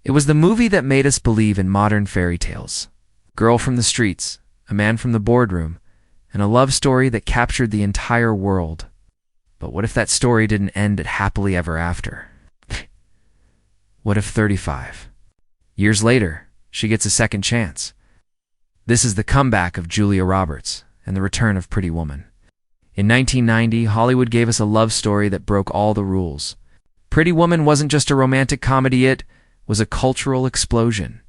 It was the movie that made us believe in modern fairy tales. Girl from the streets, a man from the boardroom, and a love story that captured the entire world. But what if that story didn't end at happily ever after? What if 35 years later, she gets a second chance? This is the comeback of Julia Roberts and the return of Pretty Woman. In 1990, Hollywood gave us a love story that broke all the rules. Pretty Woman wasn't just a romantic comedy, it was a cultural explosion.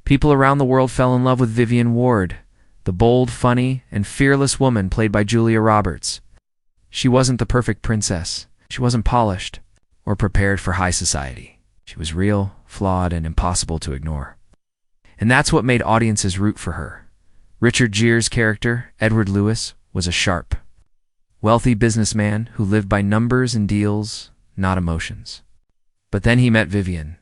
People around the world fell in love with Vivian Ward, the bold, funny, and fearless woman played by Julia Roberts. She wasn't the perfect princess. She wasn't polished or prepared for high society. She was real, flawed, and impossible to ignore. And that's what made audiences root for her. Richard Gere's character, Edward Lewis, was a sharp, wealthy businessman who lived by numbers and deals, not emotions. But then he met Vivian.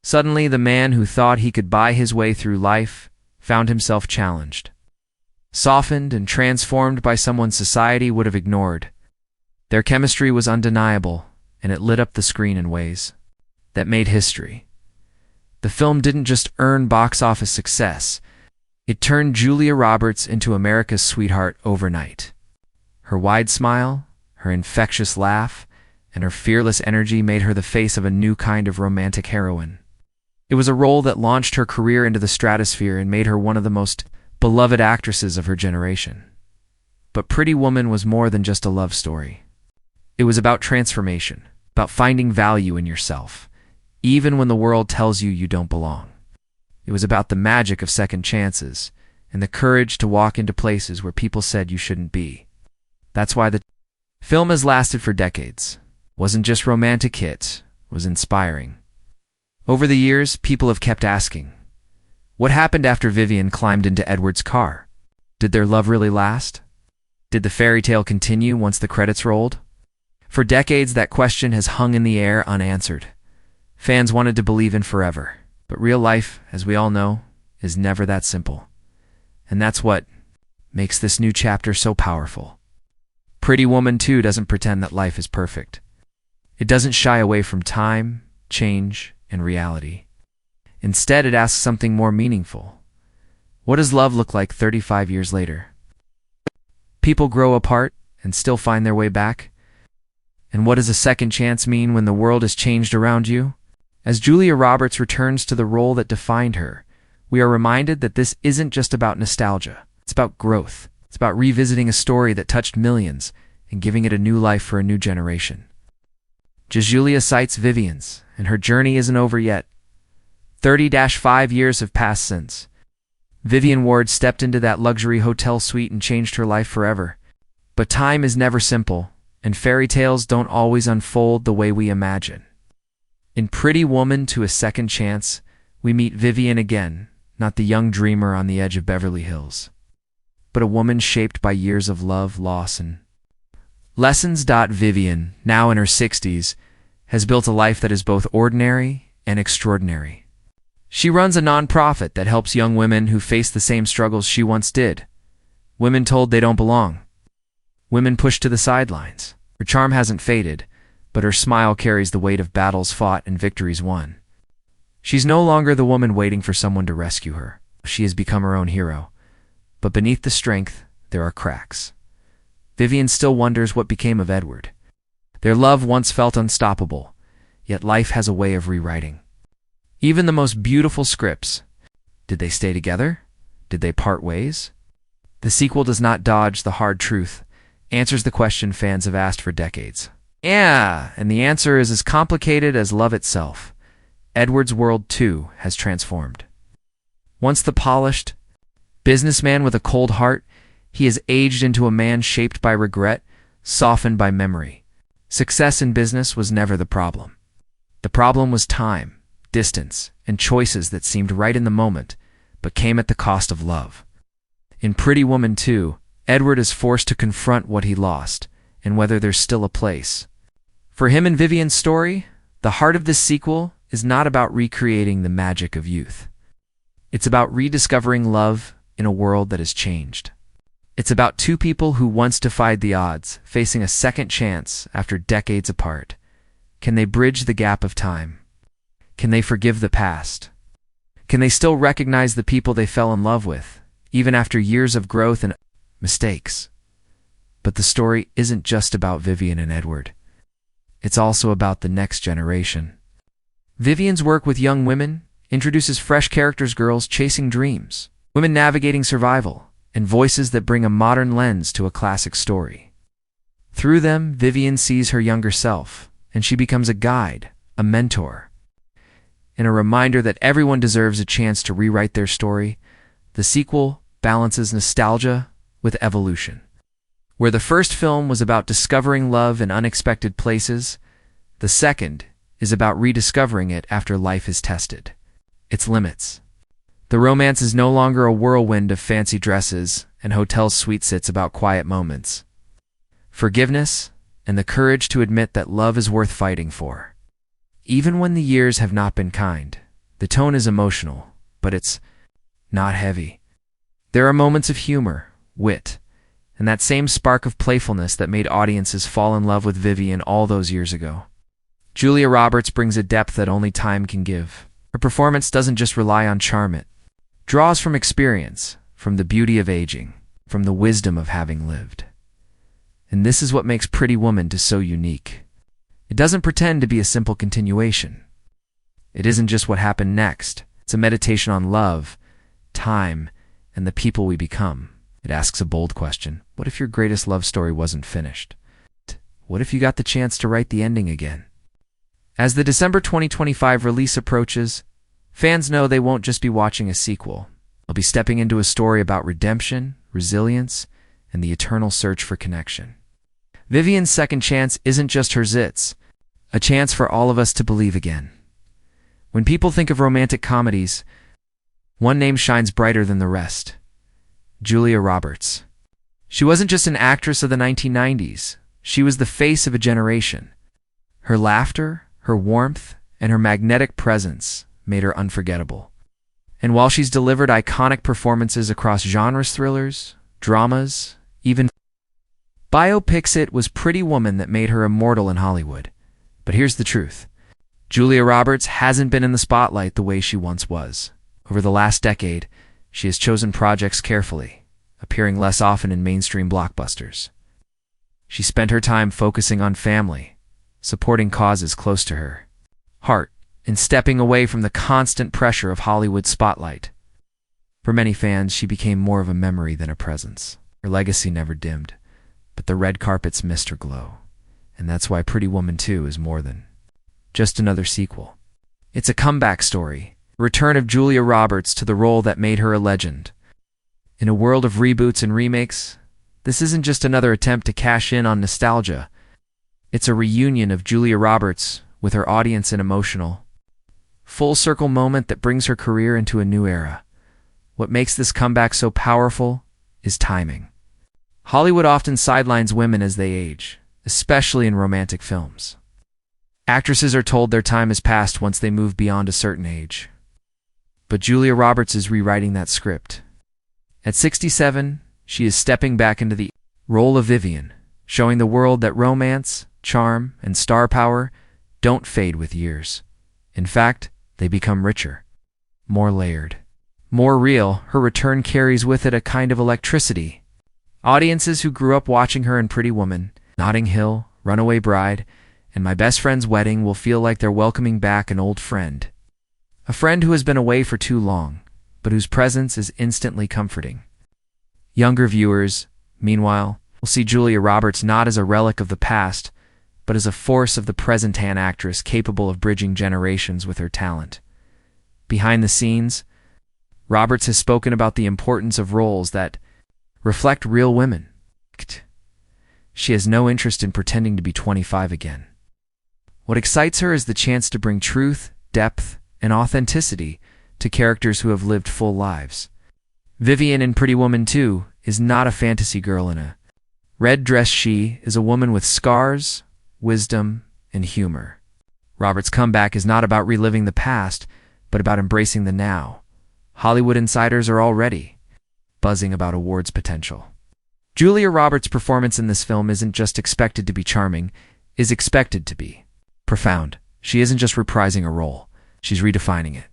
Suddenly, the man who thought he could buy his way through life found himself challenged, softened and transformed by someone society would have ignored. Their chemistry was undeniable, and it lit up the screen in ways that made history. The film didn't just earn box office success, it turned Julia Roberts into America's sweetheart overnight. Her wide smile, her infectious laugh, and her fearless energy made her the face of a new kind of romantic heroine. It was a role that launched her career into the stratosphere and made her one of the most beloved actresses of her generation. But Pretty Woman was more than just a love story. It was about transformation, about finding value in yourself, even when the world tells you you don't belong. It was about the magic of second chances and the courage to walk into places where people said you shouldn't be. That's why the film has lasted for decades. It wasn't just romantic hit, it was inspiring. Over the years, people have kept asking, what happened after Vivian climbed into Edward's car? Did their love really last? Did the fairy tale continue once the credits rolled? For decades, that question has hung in the air unanswered. Fans wanted to believe in forever, but real life, as we all know, is never that simple. And that's what makes this new chapter so powerful. Pretty Woman 2 doesn't pretend that life is perfect. It doesn't shy away from time, change, and reality. Instead, it asks something more meaningful. What does love look like 35 years later? People grow apart and still find their way back. And what does a second chance mean when the world has changed around you? As Julia Roberts returns to the role that defined her, we are reminded that this isn't just about nostalgia. It's about growth. It's about revisiting a story that touched millions and giving it a new life for a new generation. Julia cites Vivian's, and her journey isn't over yet. 30-5 years have passed since. Vivian Ward stepped into that luxury hotel suite and changed her life forever. But time is never simple, and fairy tales don't always unfold the way we imagine. In Pretty Woman 2: A Second Chance, we meet Vivian again, not the young dreamer on the edge of Beverly Hills, but a woman shaped by years of love, loss, and lessons. Vivian, now in her 60s, has built a life that is both ordinary and extraordinary. She runs a nonprofit that helps young women who face the same struggles she once did. Women told they don't belong. Women pushed to the sidelines. Her charm hasn't faded, but her smile carries the weight of battles fought and victories won. She's no longer the woman waiting for someone to rescue her. She has become her own hero. But beneath the strength, there are cracks. Vivian still wonders what became of Edward. Their love once felt unstoppable, yet life has a way of rewriting. Even the most beautiful scripts. Did they stay together? Did they part ways? The sequel does not dodge the hard truth, answers the question fans have asked for decades. Yeah, and the answer is as complicated as love itself. Edward's world, too, has transformed. Once the polished businessman with a cold heart, he has aged into a man shaped by regret, softened by memory. Success in business was never the problem. The problem was time, distance, and choices that seemed right in the moment, but came at the cost of love. In Pretty Woman 2, Edward is forced to confront what he lost, and whether there's still a place. For him in Vivian's story, the heart of this sequel is not about recreating the magic of youth. It's about rediscovering love in a world that has changed. It's about two people who once defied the odds, facing a second chance after decades apart. Can they bridge the gap of time? Can they forgive the past? Can they still recognize the people they fell in love with, even after years of growth and mistakes? But the story isn't just about Vivian and Edward. It's also about the next generation. Vivian's work with young women introduces fresh characters, girls chasing dreams, women navigating survival, and voices that bring a modern lens to a classic story. Through them, Vivian sees her younger self, and she becomes a guide, a mentor, and a reminder that everyone deserves a chance to rewrite their story. The sequel balances nostalgia with evolution. Where the first film was about discovering love in unexpected places, the second is about rediscovering it after life is tested its limits. The romance is no longer a whirlwind of fancy dresses and hotel suite sits about quiet moments. Forgiveness and the courage to admit that love is worth fighting for. Even when the years have not been kind, the tone is emotional, but it's not heavy. There are moments of humor, wit, and that same spark of playfulness that made audiences fall in love with Vivian all those years ago. Julia Roberts brings a depth that only time can give. Her performance doesn't just rely on charm, it draws from experience, from the beauty of aging, from the wisdom of having lived. And this is what makes Pretty Woman so unique. It doesn't pretend to be a simple continuation. It isn't just what happened next. It's a meditation on love, time, and the people we become. It asks a bold question. What if your greatest love story wasn't finished? What if you got the chance to write the ending again? As the December 2025 release approaches, fans know they won't just be watching a sequel. They'll be stepping into a story about redemption, resilience, and the eternal search for connection. Vivian's second chance isn't just her zits, a chance for all of us to believe again. When people think of romantic comedies, one name shines brighter than the rest: Julia Roberts. She wasn't just an actress of the 1990s, she was the face of a generation. Her laughter, her warmth, and her magnetic presence made her unforgettable. And while she's delivered iconic performances across genres, thrillers, dramas, even biopics, it was Pretty Woman that made her immortal in Hollywood. But here's the truth. Julia Roberts hasn't been in the spotlight the way she once was. Over the last decade, she has chosen projects carefully, appearing less often in mainstream blockbusters. She spent her time focusing on family, supporting causes close to her heart, and stepping away from the constant pressure of Hollywood's spotlight. For many fans, she became more of a memory than a presence. Her legacy never dimmed, but the red carpets missed her glow. And that's why Pretty Woman 2 is more than just another sequel. It's a comeback story, a return of Julia Roberts to the role that made her a legend. In a world of reboots and remakes, this isn't just another attempt to cash in on nostalgia. It's a reunion of Julia Roberts with her audience in emotional, full-circle moment that brings her career into a new era. What makes this comeback so powerful is timing. Hollywood often sidelines women as they age, especially in romantic films. Actresses are told their time is past once they move beyond a certain age. But Julia Roberts is rewriting that script. At 67, she is stepping back into the role of Vivian, showing the world that romance, charm, and star power don't fade with years. In fact, they become richer, more layered, more real. Her return carries with it a kind of electricity. Audiences who grew up watching her in Pretty Woman, Notting Hill, Runaway Bride, and My Best Friend's Wedding will feel like they're welcoming back an old friend. A friend who has been away for too long, but whose presence is instantly comforting. Younger viewers, meanwhile, will see Julia Roberts not as a relic of the past, but as a force of the present, an actress capable of bridging generations with her talent. Behind the scenes, Roberts has spoken about the importance of roles that reflect real women. She has no interest in pretending to be 25 again. What excites her is the chance to bring truth, depth, and authenticity to characters who have lived full lives. Vivian in Pretty Woman 2 is not a fantasy girl in a red dress. She is a woman with scars, wisdom, and humor. Roberts' comeback is not about reliving the past, but about embracing the now. Hollywood insiders are already buzzing about awards potential. Julia Roberts' performance in this film isn't just expected to be charming, is expected to be profound. She isn't just reprising a role. she's redefining it.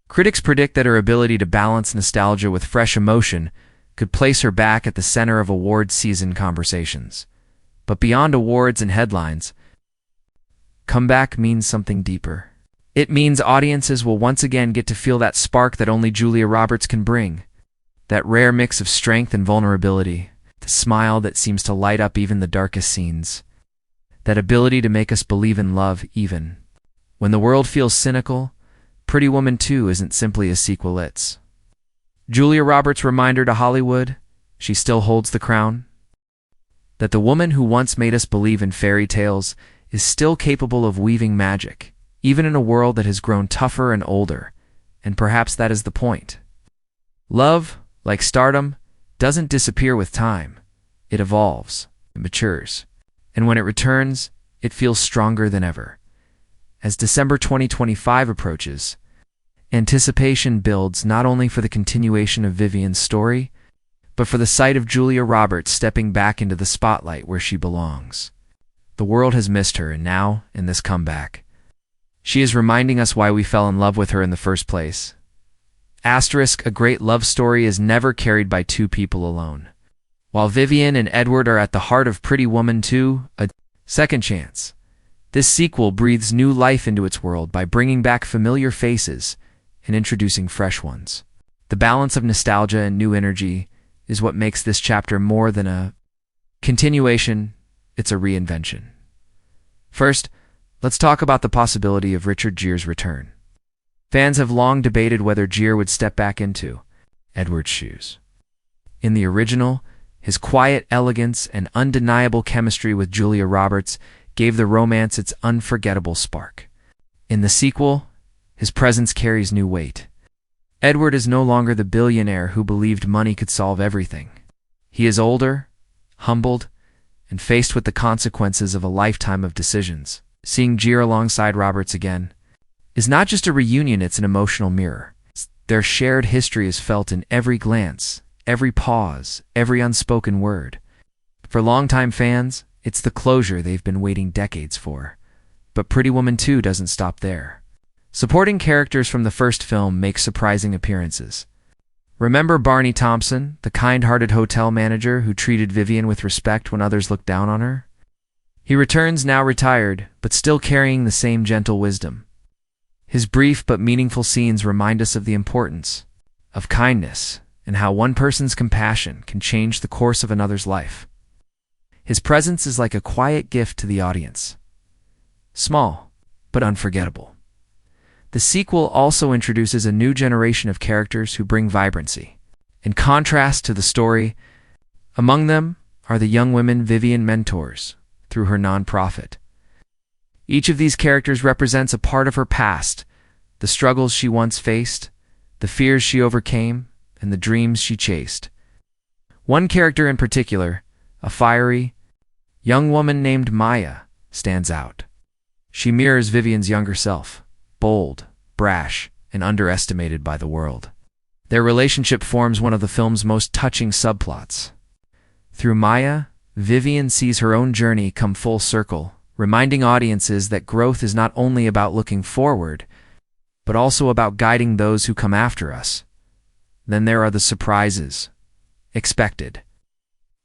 Critics predict that her ability to balance nostalgia with fresh emotion could place her back at the center of awards season conversations. But beyond awards and headlines, comeback means something deeper. It means audiences will once again get to feel that spark that only Julia Roberts can bring. That rare mix of strength and vulnerability. The smile that seems to light up even the darkest scenes. That ability to make us believe in love even when the world feels cynical. Pretty Woman 2 isn't simply a sequel, it's Julia Roberts' reminder to Hollywood she still holds the crown. That the woman who once made us believe in fairy tales is still capable of weaving magic, even in a world that has grown tougher and older, and perhaps that is the point. Love, like stardom, doesn't disappear with time. It evolves, it matures, and when it returns, it feels stronger than ever. As December 2025 approaches, anticipation builds not only for the continuation of Vivian's story, but for the sight of Julia Roberts stepping back into the spotlight where she belongs. The world has missed her, and now, in this comeback, she is reminding us why we fell in love with her in the first place. Asterisk, a great love story is never carried by two people alone. While Vivian and Edward are at the heart of Pretty Woman 2, A Second Chance, this sequel breathes new life into its world by bringing back familiar faces and introducing fresh ones. The balance of nostalgia and new energy is what makes this chapter more than a continuation, it's a reinvention. First, let's talk about the possibility of Richard Gere's return. Fans have long debated whether Gere would step back into Edward's shoes. In the original, his quiet elegance and undeniable chemistry with Julia Roberts gave the romance its unforgettable spark. In the sequel, his presence carries new weight. Edward is no longer the billionaire who believed money could solve everything. He is older, humbled, and faced with the consequences of a lifetime of decisions. Seeing Gere alongside Roberts again is not just a reunion, it's an emotional mirror. Their shared history is felt in every glance, every pause, every unspoken word. For longtime fans, it's the closure they've been waiting decades for. But Pretty Woman 2 doesn't stop there. Supporting characters from the first film make surprising appearances. Remember Barney Thompson, the kind-hearted hotel manager who treated Vivian with respect when others looked down on her? He returns now retired, but still carrying the same gentle wisdom. His brief but meaningful scenes remind us of the importance of kindness and how one person's compassion can change the course of another's life. His presence is like a quiet gift to the audience. Small, but unforgettable. The sequel also introduces a new generation of characters who bring vibrancy. In contrast to the story, among them are the young women Vivian mentors through her nonprofit. Each of these characters represents a part of her past, the struggles she once faced, the fears she overcame, and the dreams she chased. One character in particular, a fiery, young woman named Maya, stands out. She mirrors Vivian's younger self, bold, brash, and underestimated by the world. Their relationship forms one of the film's most touching subplots. Through Maya, Vivian sees her own journey come full circle, reminding audiences that growth is not only about looking forward, but also about guiding those who come after us. Then there are the surprises, expected,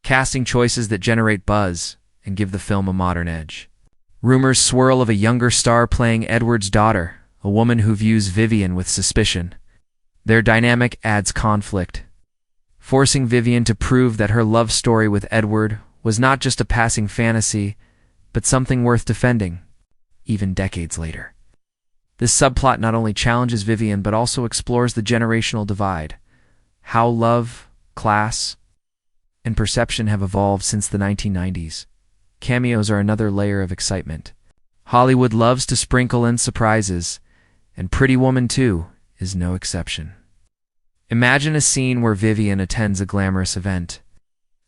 casting choices that generate buzz and give the film a modern edge. Rumors swirl of a younger star playing Edward's daughter, a woman who views Vivian with suspicion. Their dynamic adds conflict, forcing Vivian to prove that her love story with Edward was not just a passing fantasy, but something worth defending, even decades later. This subplot not only challenges Vivian but also explores the generational divide, how love, class, and perception have evolved since the 1990s. Cameos are another layer of excitement. Hollywood loves to sprinkle in surprises, and Pretty Woman 2 is no exception. Imagine a scene where Vivian attends a glamorous event,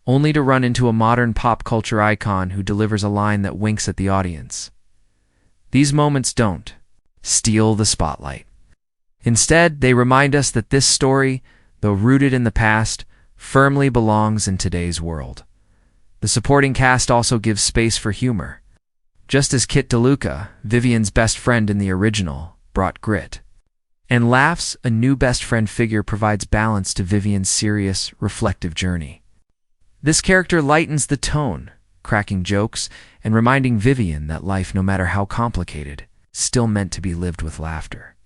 only to run into a modern pop culture icon who delivers a line that winks at the audience. These moments don't steal the spotlight. Instead, they remind us that this story, though rooted in the past, firmly belongs in today's world. The supporting cast also gives space for humor. Just as Kit DeLuca, Vivian's best friend in the original, brought grit. And laughs, a new best friend figure, provides balance to Vivian's serious, reflective journey. This character lightens the tone, cracking jokes and reminding Vivian that life, no matter how complicated, is still meant to be lived with laughter.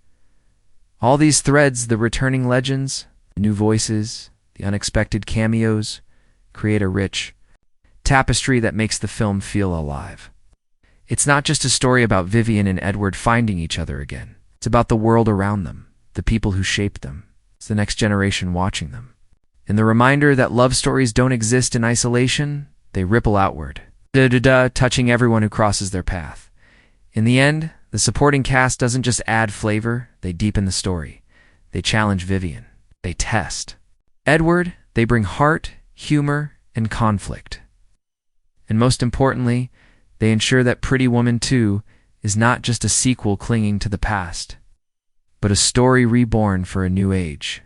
All these threads, the returning legends, the new voices, the unexpected cameos, create a rich tapestry that makes the film feel alive. It's not just a story about Vivian and Edward finding each other again. It's about the world around them, the people who shaped them. It's the next generation watching them. And the reminder that love stories don't exist in isolation, they ripple outward, touching everyone who crosses their path. In the end, the supporting cast doesn't just add flavor, they deepen the story. They challenge Vivian. They test Edward. They bring heart, humor, and conflict. And most importantly, they ensure that Pretty Woman 2 is not just a sequel clinging to the past, but a story reborn for a new age.